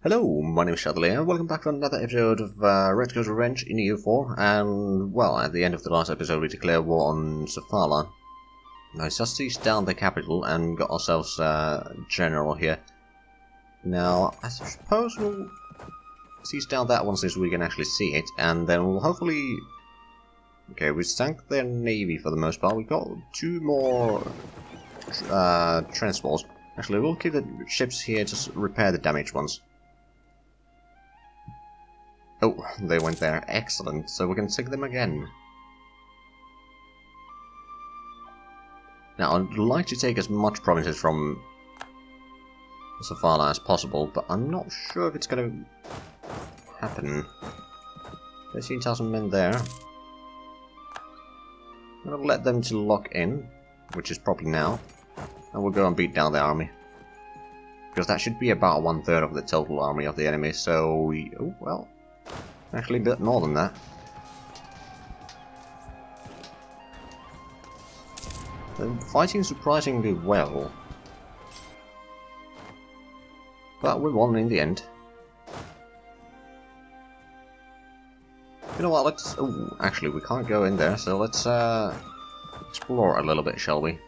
Hello, my name is Shadley, and welcome back to another episode of Redcoat Revenge in EU4. And, well, at the end of the last episode we declared war on Sofala. Now, we just sieged down the capital and got ourselves a general here. Now, I suppose we'll siege down that one since we can actually see it, and then we'll hopefully... Okay, we sank their navy for the most part. We got two more transports. Actually, we'll keep the ships here to repair the damaged ones. Oh, they went there. Excellent. So we can sink them again. Now, I'd like to take as much provinces from Sofala as possible, but I'm not sure if it's going to happen. 13,000 men there. I'm going to let them to lock in, which is probably now. And we'll go and beat down the army. Because that should be about 1/3 of the total army of the enemy, so we... Oh, well... Actually a bit more than that. They're fighting surprisingly well. But we won in the end. You know what, let's... Oh, actually we can't go in there, so let's explore a little bit, shall we?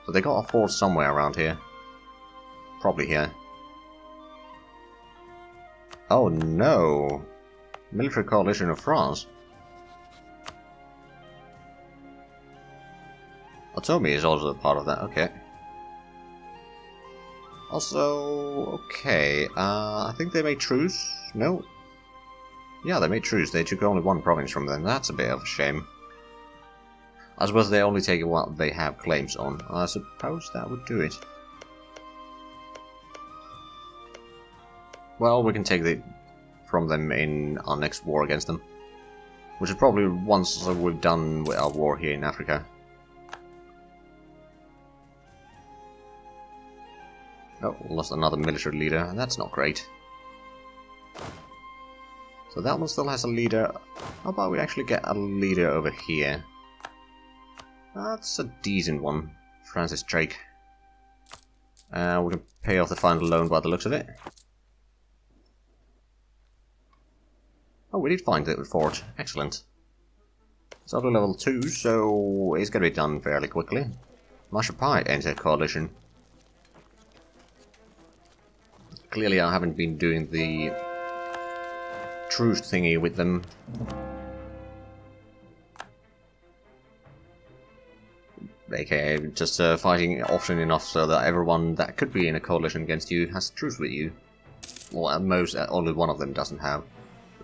So they got a fort somewhere around here. Probably here. Oh no! Military coalition of France. Otomi is also a part of that, okay. Also, okay, I think they made truce? No? Yeah, they made truce. They took only one province from them. That's a bit of a shame. I suppose they only take what they have claims on. I suppose that would do it. Well, we can take it from them in our next war against them. Which is probably once we've done with our war here in Africa. Oh, lost another military leader. That's not great. So that one still has a leader. How about we actually get a leader over here? That's a decent one. Francis Drake. We can pay off the final loan by the looks of it. Oh, we did find the fort. Excellent. It's only level 2, so it's going to be done fairly quickly. Marshal Pie enter coalition. Clearly I haven't been doing the truce thingy with them. AKA just fighting often enough so that everyone that could be in a coalition against you has truce with you. Or at most, only one of them doesn't have.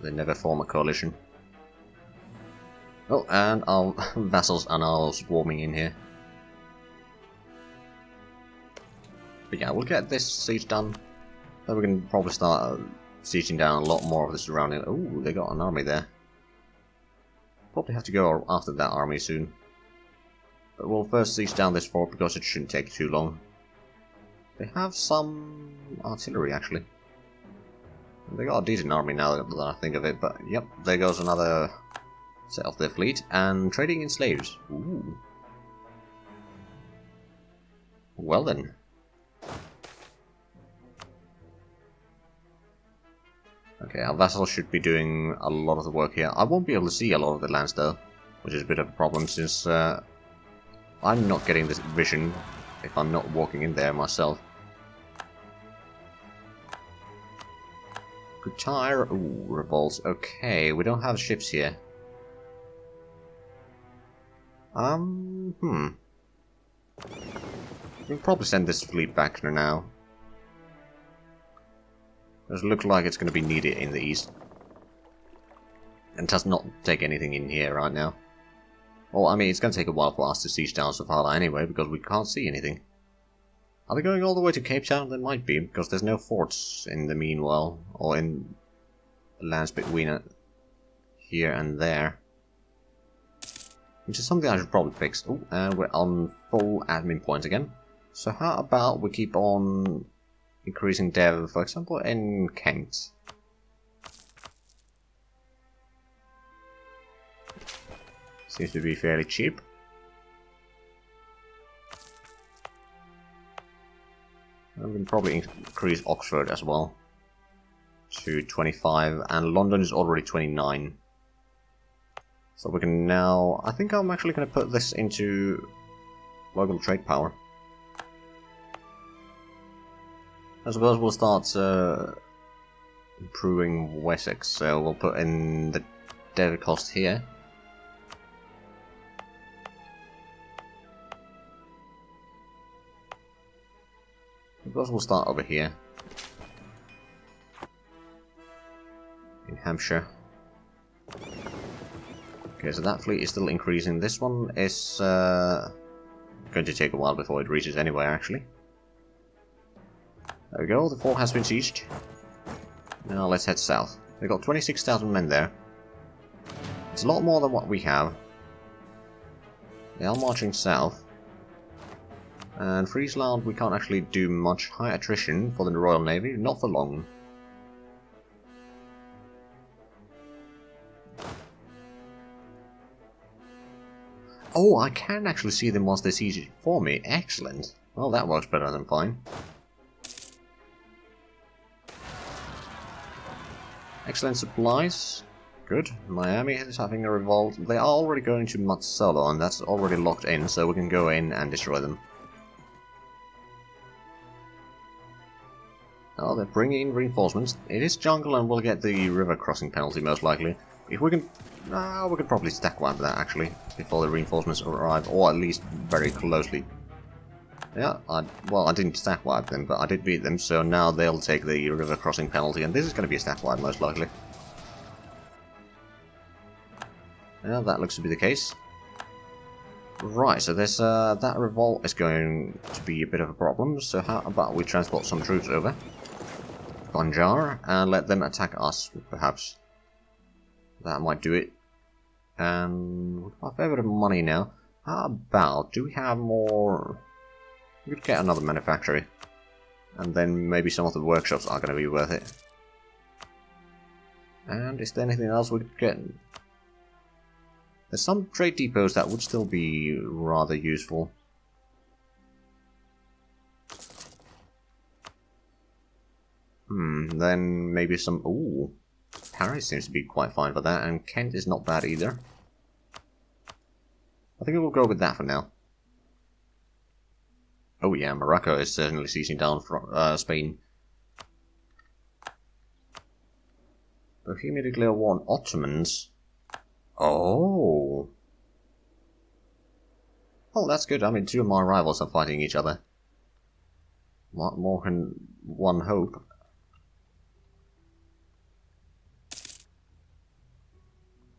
They never form a coalition. Oh, and our vassals are now swarming in here. But yeah, we'll get this siege done. Then we can probably start sieging down a lot more of the surrounding... Oh, they got an army there. Probably have to go after that army soon. But we'll first siege down this fort because it shouldn't take too long. They have some artillery, actually. They got a decent army now that I think of it, but yep, there goes another set of their fleet, and trading in slaves. Ooh. Well then. Okay, our vassals should be doing a lot of the work here. I won't be able to see a lot of the lands though, which is a bit of a problem since I'm not getting this vision if I'm not walking in there myself. Retire. Ooh, revolts. Okay, we don't have ships here. We can probably send this fleet back now. It looks like it's going to be needed in the east. And does not take anything in here right now. Well, I mean, it's going to take a while for us to siege down Sofala anyway, because we can't see anything. Are they going all the way to Cape Town? There might be, because there's no forts in the meanwhile, or in the lands between here and there. Which is something I should probably fix. Oh, and we're on full admin points again. So how about we keep on increasing dev, for example, in Kent? Seems to be fairly cheap. And we can probably increase Oxford as well to 25, and London is already 29. So we can now... I think I'm actually going to put this into local trade power. I suppose we'll start improving Wessex, so we'll put in the debit cost here. I suppose we'll start over here. In Hampshire. Okay, so that fleet is still increasing. This one is going to take a while before it reaches anywhere, actually. There we go, the fort has been sieged. Now let's head south. We've got 26,000 men there. It's a lot more than what we have. They are marching south. And Friesland, we can't actually do much. High attrition for the Royal Navy, not for long. Oh, I can actually see them once they siege it for me. Excellent. Well, that works better than fine. Excellent supplies. Good. Miami is having a revolt. They are already going to Mazzolo, and that's already locked in, so we can go in and destroy them. Oh, they're bringing in reinforcements. It is jungle, and we'll get the river crossing penalty most likely. If we can... we could probably stack wipe that, actually, before the reinforcements arrive, or at least very closely. Yeah, well, I didn't stack wipe them, but I did beat them, so now they'll take the river crossing penalty, and this is going to be a stack wipe, most likely. Yeah, that looks to be the case. Right, so there's that revolt is going to be a bit of a problem, so how about we transport some troops over Banjar and let them attack us, perhaps. That might do it. And we've got a fair bit of money now. How about, do we have more... We could get another manufactory. And then maybe some of the workshops are going to be worth it. And is there anything else we could get? There's some trade depots that would still be rather useful. Then maybe some... Ooh, Paris seems to be quite fine for that, and Kent is not bad either. I think we'll go with that for now. Oh yeah, Morocco is certainly seizing down from Spain. Bohemia declare war on Ottomans. Oh. Oh, that's good. I mean, two of my rivals are fighting each other. What more can one hope?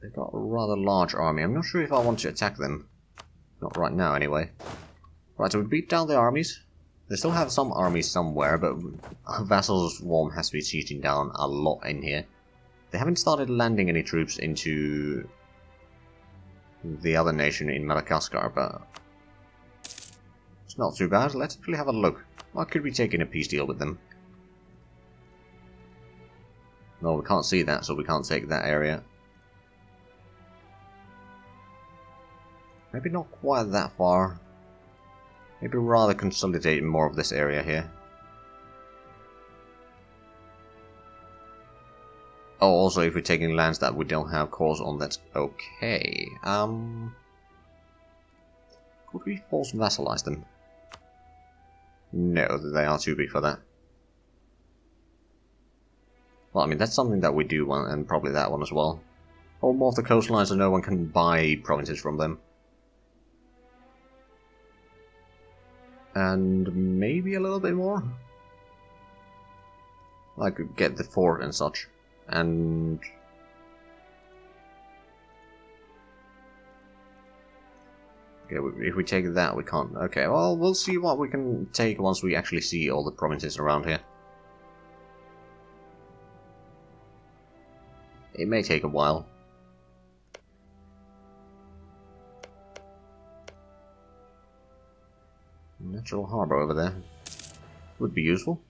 They've got a rather large army. I'm not sure if I want to attack them. Not right now, anyway. Right, so we beat down the armies. They still have some armies somewhere, but Vassal's Swarm has been sieging down a lot in here. They haven't started landing any troops into the other nation in Madagascar, but it's not too bad. Let's actually have a look. Why could we take in a peace deal with them? No, we can't see that, so we can't take that area. Maybe not quite that far. Maybe rather consolidate more of this area here. Oh, also if we're taking lands that we don't have cores on, that's okay. Could we force vassalize them? No, they are too big for that. Well, I mean, that's something that we do want, and probably that one as well. Hold more of the coastlines so no one can buy provinces from them. And maybe a little bit more? I could get the fort and such. And... okay, if we take that, we can't... Okay, well, we'll see what we can take once we actually see all the provinces around here. It may take a while. Natural harbour over there. Would be useful.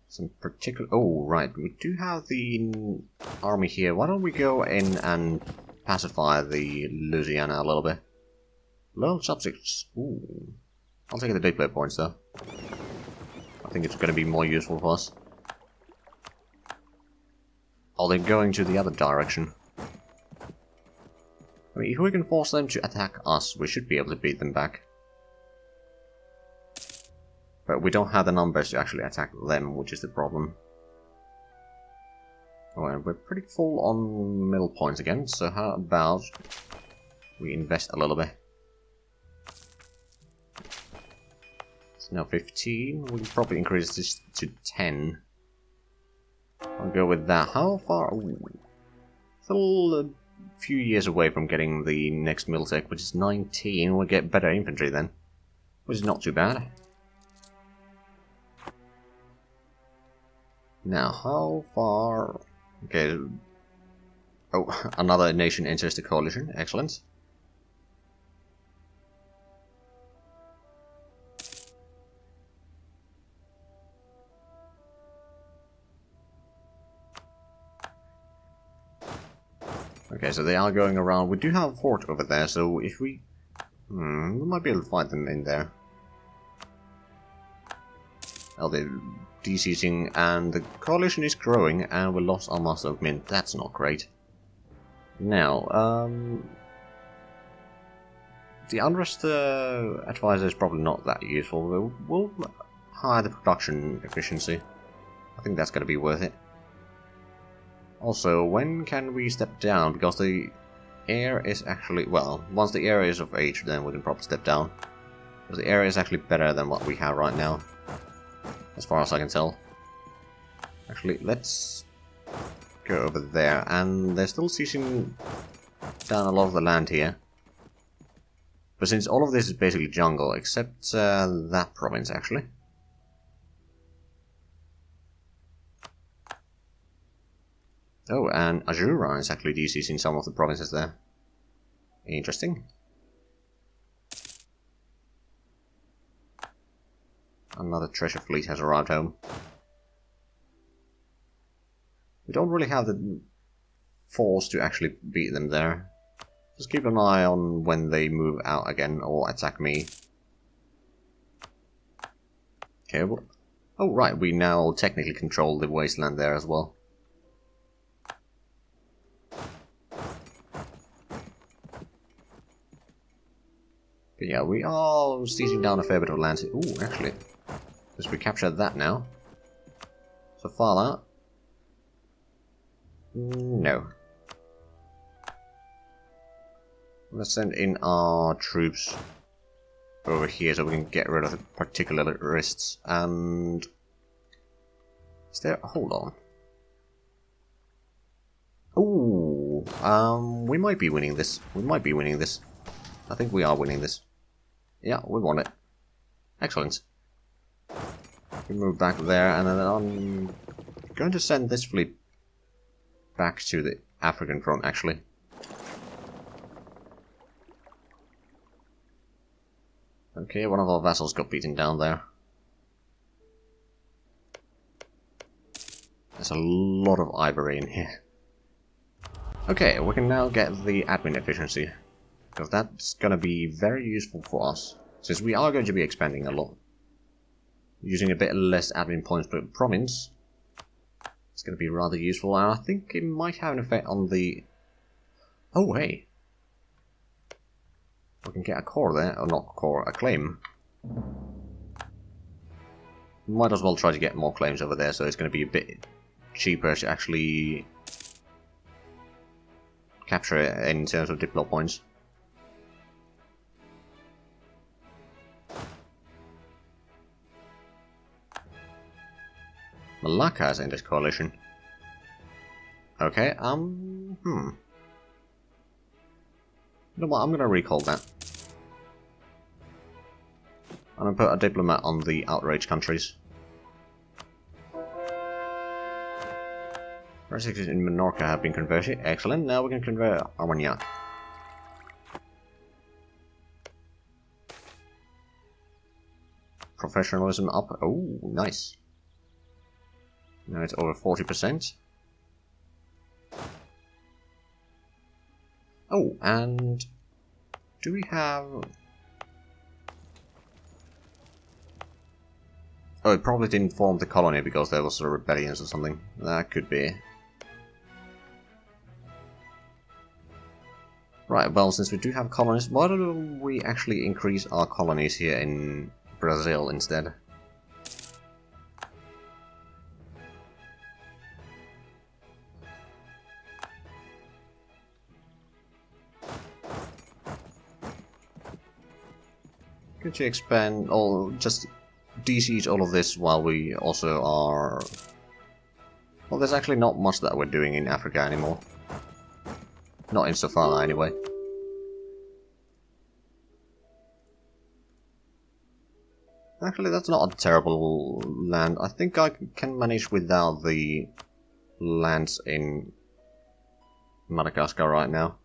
Some particular... oh, right. We do have the army here. Why don't we go in and pacify the Louisiana a little bit? Little subjects. Ooh. I'll take the deploy points though. I think it's going to be more useful for us. Oh, they're going to the other direction. I mean, if we can force them to attack us, we should be able to beat them back. But we don't have the numbers to actually attack them, which is the problem. Oh, and we're pretty full on middle points again, so how about we invest a little bit? It's now 15, we can probably increase this to 10. I'll go with that. How far? Ooh. Still a few years away from getting the next Miltech, which is 19. We'll get better infantry then, which is not too bad. Now, how far? Okay. Oh, another nation enters the coalition. Excellent. Okay, so they are going around. We do have a fort over there, so if we... we might be able to fight them in there. Oh, they're de-sieging, and the coalition is growing, and we lost our Master of Mint. That's not great. Now, the unrest advisor is probably not that useful. We'll higher the production efficiency. I think that's going to be worth it. Also, when can we step down? Because the air is actually... Well, once the air is of age, then we can probably step down. Because the air is actually better than what we have right now. As far as I can tell. Actually, let's go over there. And they're still sieging down a lot of the land here. But since all of this is basically jungle, except that province, actually. Oh, and Ajura is actually de-sieging some of the provinces there. Interesting. Another treasure fleet has arrived home. We don't really have the force to actually beat them there. Just keep an eye on when they move out again or attack me. Okay, well, oh right, we now technically control the wasteland there as well. But yeah, we are sieging down a fair bit of land. Ooh, actually, because we captured that now. So far, no. Let's send in our troops over here so we can get rid of the particularists. And is there? Hold on. Ooh, we might be winning this. We might be winning this. I think we are winning this. Yeah, we won it. Excellent. We move back there, and then I'm going to send this fleet back to the African front, actually. Okay, one of our vessels got beaten down there. There's a lot of ivory in here. Okay, we can now get the admin efficiency. Because that's going to be very useful for us, since we are going to be expanding a lot. Using a bit less admin points per province, it's going to be rather useful, and I think it might have an effect on the... Oh, hey! We can get a core there, or not core, a claim. Might as well try to get more claims over there, so it's going to be a bit cheaper to actually capture it in terms of diplo points. Malacca is in this coalition. Okay, You know what, I'm gonna recall that. I'm gonna put a diplomat on the outraged countries. Residents in Minorca have been converted. Excellent, now we can convert Armagnac. Professionalism up. Oh, nice. Now it's over 40%. Oh, and do we have... Oh, it probably didn't form the colony because there was a rebellion or something. That could be. Right, well, since we do have colonies, why don't we actually increase our colonies here in Brazil instead? Could you expand, or just de-siege all of this while we also are... Well, there's actually not much that we're doing in Africa anymore. Not in Safari, anyway. Actually, that's not a terrible land. I think I can manage without the lands in Madagascar right now.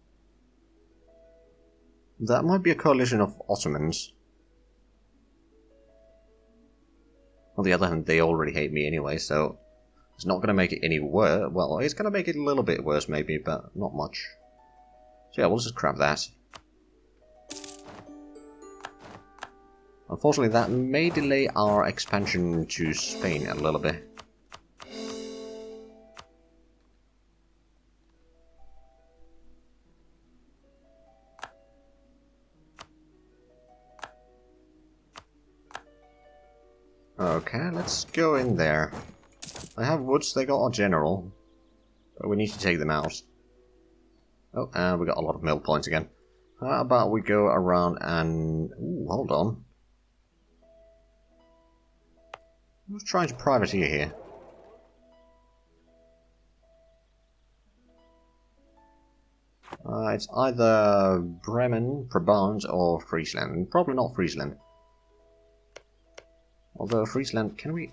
That might be a coalition of Ottomans. On the other hand, they already hate me anyway, so it's not going to make it any worse. Well, it's going to make it a little bit worse maybe, but not much. So yeah, we'll just grab that. Unfortunately, that may delay our expansion to Spain a little bit. Okay, let's go in there. I have woods, they got a general, but we need to take them out. Oh, and we got a lot of mill points again. How about we go around and... Ooh, hold on. Who's trying to privateer here? It's either Bremen, Brabant, or Friesland. Probably not Friesland. Although Friesland, can we...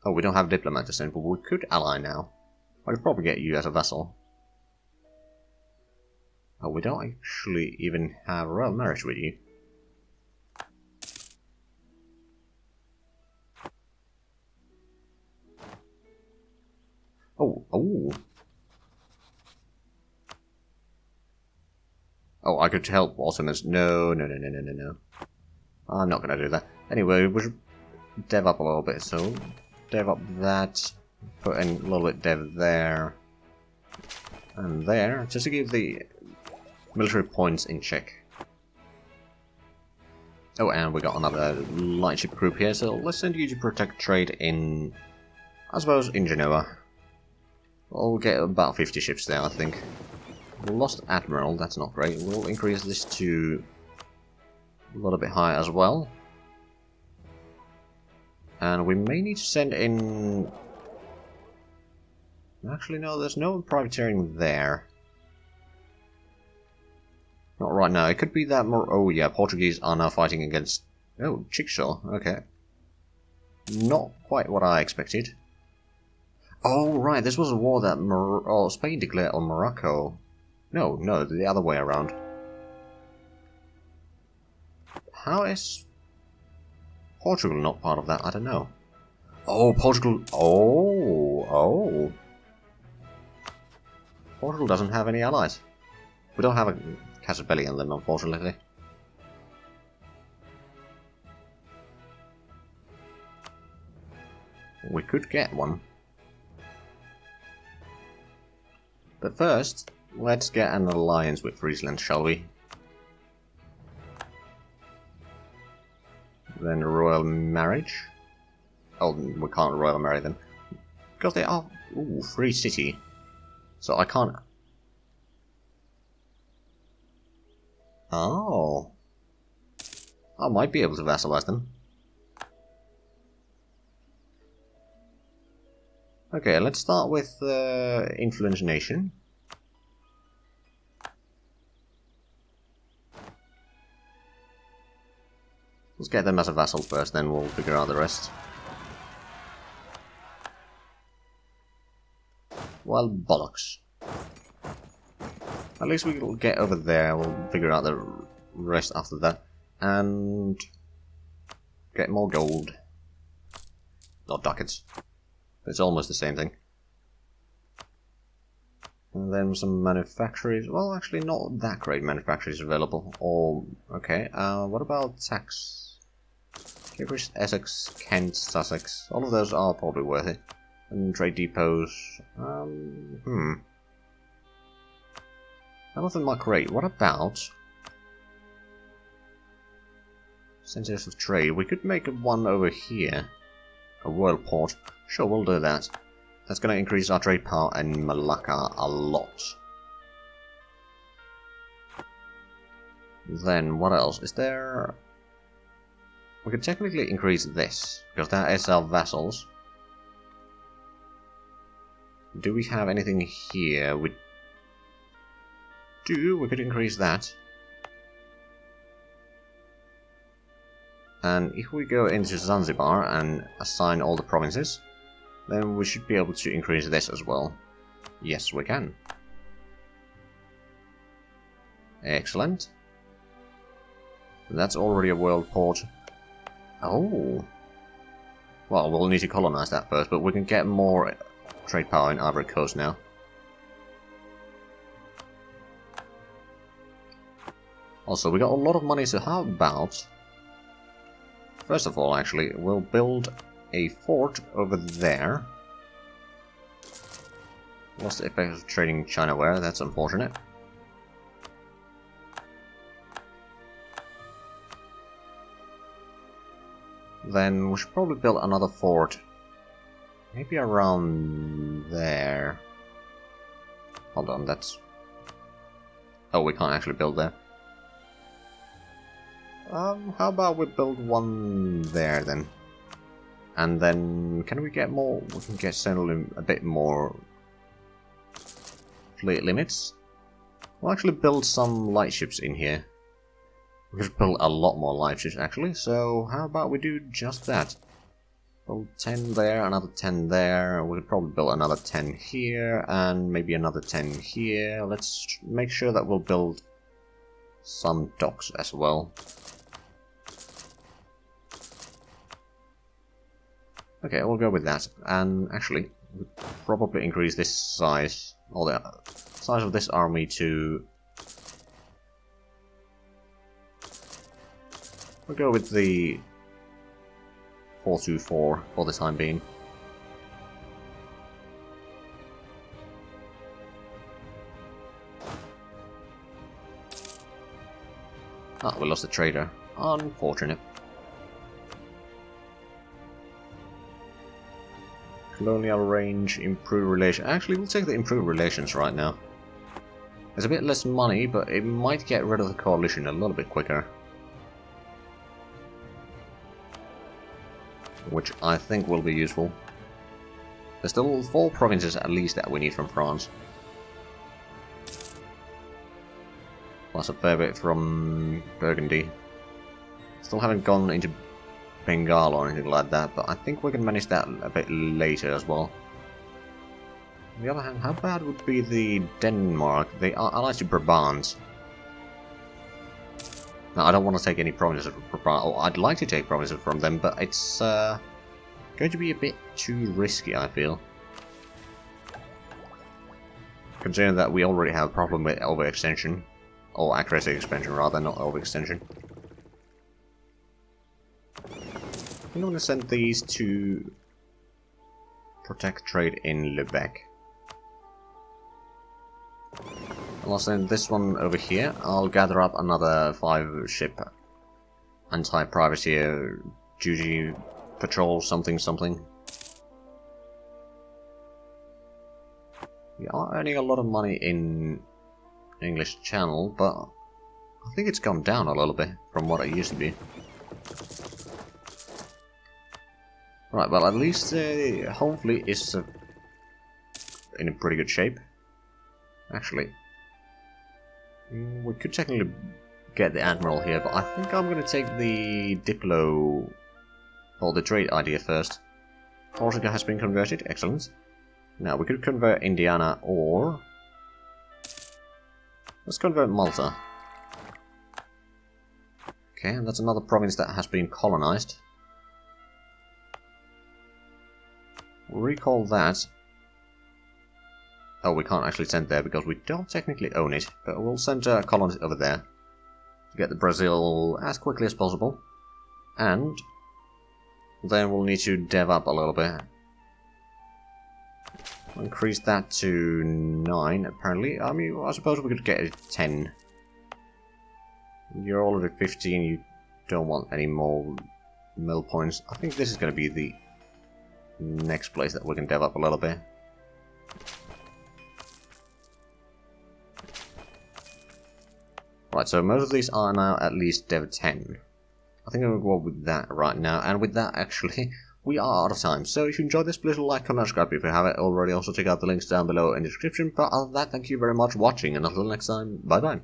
Oh, we don't have a diplomat to send, but we could ally now. I could probably get you as a vassal. Oh, we don't actually even have a royal marriage with you. Oh, oh. Oh, I could help Ottomans. No. I'm not going to do that. Anyway, we should dev up a little bit, so dev up that, put in a little bit dev there, and there, just to give the military points in check. Oh, and we got another lightship group here, so let's send you to protect trade in, I suppose, in Genoa. We'll get about 50 ships there, I think. We lost Admiral, that's not great. We'll increase this to a little bit higher as well. And we may need to send in... Actually, no, there's no privateering there. Not right now. It could be that more... Oh, yeah, Portuguese are now fighting against... Oh, Chickshaw. Okay. Not quite what I expected. Oh, right, this was a war that Spain declared on Morocco. No, the other way around. How is Portugal not part of that? I don't know. Oh, Portugal... Oh. Portugal doesn't have any allies. We don't have a Casus Belli on them, unfortunately. We could get one. But first, let's get an alliance with Friesland, shall we? Then a royal marriage. Oh, we can't royal marry them. Because they are... Ooh, free city. So I can't... Oh. I might be able to vassalize them. Okay, let's start with Influence Nation. Let's get them as a vassal first, then we'll figure out the rest. Well, bollocks. At least we'll get over there, we'll figure out the rest after that. And... get more gold. Not ducats. It's almost the same thing. And then some manufacturers. Well, actually, not that great manufacturers available. Or okay. What about tax? Cambridge, Essex, Kent, Sussex. All of those are probably worth it. And trade depots. None of them are great. What about centers of trade? We could make one over here. A world port. Sure, we'll do that. That's going to increase our trade power in Malacca a lot. Then, what else? Is there... We could technically increase this, because that is our vassals. Do we have anything here? We do. We could increase that. And if we go into Zanzibar and assign all the provinces, then we should be able to increase this as well. Yes, we can. Excellent. That's already a world port. Oh. Well, we'll need to colonize that first, but we can get more trade power in Ivory Coast now. Also, we got a lot of money, so how about... First of all, actually, we'll build a fort over there. Lost the effect of trading China ware, that's unfortunate. Then we should probably build another fort. Maybe around there. Hold on, that's... Oh, we can't actually build there. How about we build one there then? And then, can we get more? We can get a bit more fleet limits. We'll actually build some light ships in here. We could build a lot more light ships actually, so how about we do just that? Build 10 there, another 10 there, we could probably build another 10 here, and maybe another 10 here. Let's make sure that we'll build some docks as well. Okay, we'll go with that. And actually, we'll probably increase this size, or the size of this army to... We'll go with the 424 for the time being. Ah, we lost the trader. Unfortunate. Colonial range, improved relations. Actually, we'll take the improved relations right now. There's a bit less money, but it might get rid of the coalition a little bit quicker. Which I think will be useful. There's still 4 provinces at least that we need from France. Plus a fair bit from Burgundy. Still haven't gone into Bengal or anything like that, but I think we can manage that a bit later as well. On the other hand, how bad would be the Denmark? They are allied to Brabant. Now, I don't want to take any provinces from Brabant, or I'd like to take provinces from them, but it's going to be a bit too risky, I feel. Considering that we already have a problem with overextension, or accuracy expansion rather, not overextension. I'm going to send these to protect trade in Lubeck. I'll send this one over here. I'll gather up another 5 ship anti-privateer duty patrol something something. We are earning a lot of money in English Channel, but I think it's gone down a little bit from what it used to be. Right, well, at least hopefully it's in a pretty good shape. Actually, we could technically get the Admiral here, but I think I'm going to take the Diplo, or the trade idea first. Corsica has been converted, excellent. Now, we could convert Indiana, or... let's convert Malta. Okay, and that's another province that has been colonized. We'll recall that. Oh, we can't actually send there because we don't technically own it, but we'll send a colony over there to get the Brazil as quickly as possible. And then we'll need to dev up a little bit. We'll increase that to 9, apparently. I mean, I suppose we could get it 10. You're already 15, you don't want any more mill points. I think this is going to be the next place that we can dev up a little bit. Right, so most of these are now at least dev 10. I think I'm going to go with that right now, and with that actually, we are out of time. So if you enjoyed this, please like, comment, and subscribe if you haven't already. Also check out the links down below in the description. But other than that, thank you very much for watching, and until next time, bye bye.